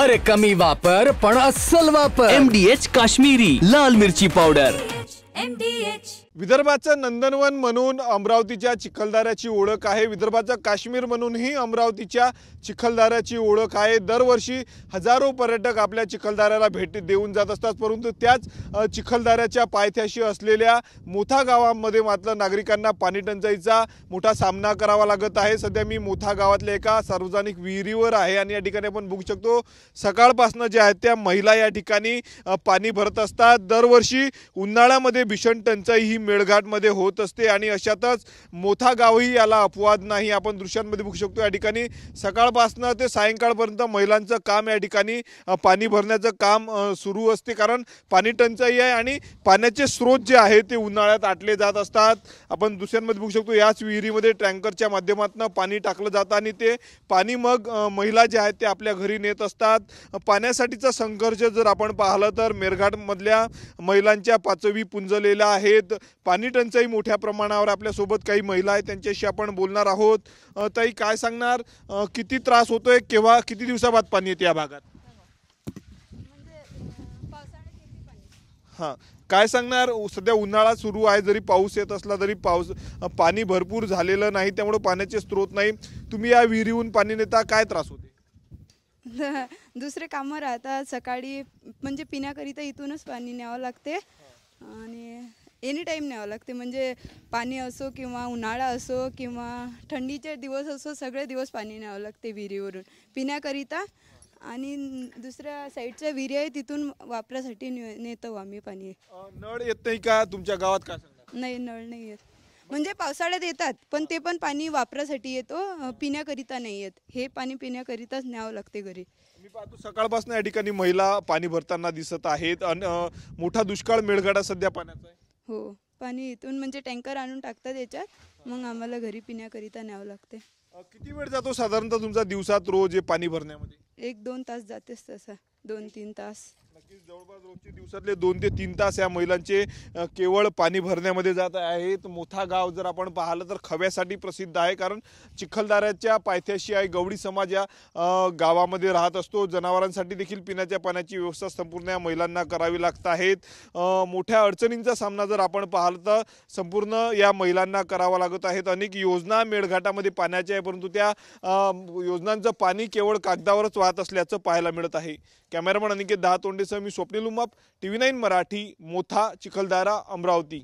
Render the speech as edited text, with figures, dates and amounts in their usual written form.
अरे कमी वापर पण अस्सल वापर। MDH काश्मीरी लाल मिरची पावडर। विदर्भाचं नंदनवन म्हणून अमरावतीच्या चिखलदऱ्याची ओळख आहे। विदर्भाचा काश्मीर म्हणूनही अमरावतीच्या चिखलदऱ्याची ओळख आहे। दरवर्षी हजारो पर्यटक आपल्या चिखलदऱ्याला भेट देऊन जात असतात, परंतु त्याच चिखलदऱ्याच्या पायथ्याशी असलेल्या मोथा गावामध्ये मात्र नागरिकांना पाणी टंचाईचा मोठा सामना करावा लागत आहे। सध्या मी मोथा गावातल्या एका सार्वजनिक विहिरीवर आहे आणि या ठिकाणी आपण बघू शकतो सकाळपासून जे आहेत त्या महिला या ठिकाणी पाणी भरत असतात। दरवर्षी उन्हाळ्यामध्ये भीषण टंचाई ही मेळघाटमध्ये होत असते आणि अशातच मोथा गावही याला अपवाद नाही। आपण दृश्यांमध्ये बघू शकतो या ठिकाणी सकाळपासून ते सायंकाळपर्यंत महिलांचं काम या ठिकाणी पाणी भरण्याचं काम सुरू असते, कारण पाणी टंचाई आहे आणि पाण्याचे स्रोत जे आहे ते उन्हाळ्यात आटले जात असतात। आपण दृश्यांमध्ये बघू शकतो याच विहिरीमध्ये टँकरच्या माध्यमातून पाणी टाकलं जातं आणि ते पाणी मग महिला जे आहेत ते आपल्या घरी नेत असतात। पाण्यासाठीचा संघर्ष जर आपण पाहिलं तर मेळघाटमधल्या महिलांच्या पाचवी पुंजलेल्या आहेत। पाणी टंचाई मोठ्या प्रमाणावर आपल्यासोबत काही महिला आहेत, त्यांच्याशी आपण बोलणार आहोत। ताई, काय सांगणार, किती त्रास होतोय, केव्हा किती दिवसाबाद पाणी येते या भागात? हां, काय सांगणार, सध्या उन्हाळा सुरू आहे, जरी पाऊस येत असला तरी पाणी भरपूर झालेलं नाही, त्यामुळे पाण्याचे स्रोत नाही। तुम्ही या विहिरीहून पाणी नेता, काय त्रास होते? दुसरे कामं राहतात, सकाळी म्हणजे पिण्याकरिता इथूनच पाणी न्यावं लागते आणि एनी टाईम न्यावं लागते। म्हणजे पाणी असो किंवा उन्हाळा असो किंवा थंडीचे दिवस असो, सगळे दिवस पाणी न्यावं लागते विहिरीवरून पिण्याकरिता। आणि दुसऱ्या साईडच्या विहिरी आहे तिथून वापरासाठी नेतो आम्ही पाणी। नळ येत नाही का तुमच्या गावात? काय सांगणार? नाही, नळ नाही येत। म्हणजे पावसाळ्यात येतात, पण ते पण पाणी वापरासाठी येतो, पिण्याकरिता नाही येत। हे पाणी पिण्याकरिताच न्यावं लागते घरी। मी पाहतो सकाळपासून या ठिकाणी महिला पाणी भरताना दिसत आहेत। मोठा दुष्काळ मेळघाटात सध्या पाण्याचा आहे। हो, पाणी इथून म्हणजे टँकर आणून टाकतात याच्यात, मग आम्हाला घरी पिण्याकरिता न्यावं लागते। किती वेळ जातो साधारणतः तुमचा दिवसात रोज हे पाणी भरण्यामध्ये? 1-2 तास जातेच, तसा 2-3 तास। नक्कीच जवळपास रोजचे दिवसातले 2 ते 3 तास या महिलांचे केवळ पाणी भरण्यामध्ये जात आहेत। मोथा गाव जर आपण पाहिलं तर खव्यासाठी प्रसिद्ध आहे, कारण चिखलदऱ्याच्या पायथ्याशी आहे। गवळी समाज या गावामध्ये राहत असतो। जनावरांसाठी देखील पिण्याच्या पाण्याची व्यवस्था संपूर्ण या महिलांना करावी लागत आहेत। मोठ्या अडचणींचा सामना जर आपण पाहिलं तर संपूर्ण या महिलांना करावा लागत आहेत। अनेक योजना मेळघाटामध्ये पाण्याच्या आहे, परंतु त्या योजनांचं पाणी केवळ कागदावरच वाहत असल्याचं पाहायला मिळत आहे। कॅमेरामन अनिकेत दहातोंडेसह मी स्वप्नील उमाप, TV9 मराठी, मोथा, चिखलदरा, अमरावती।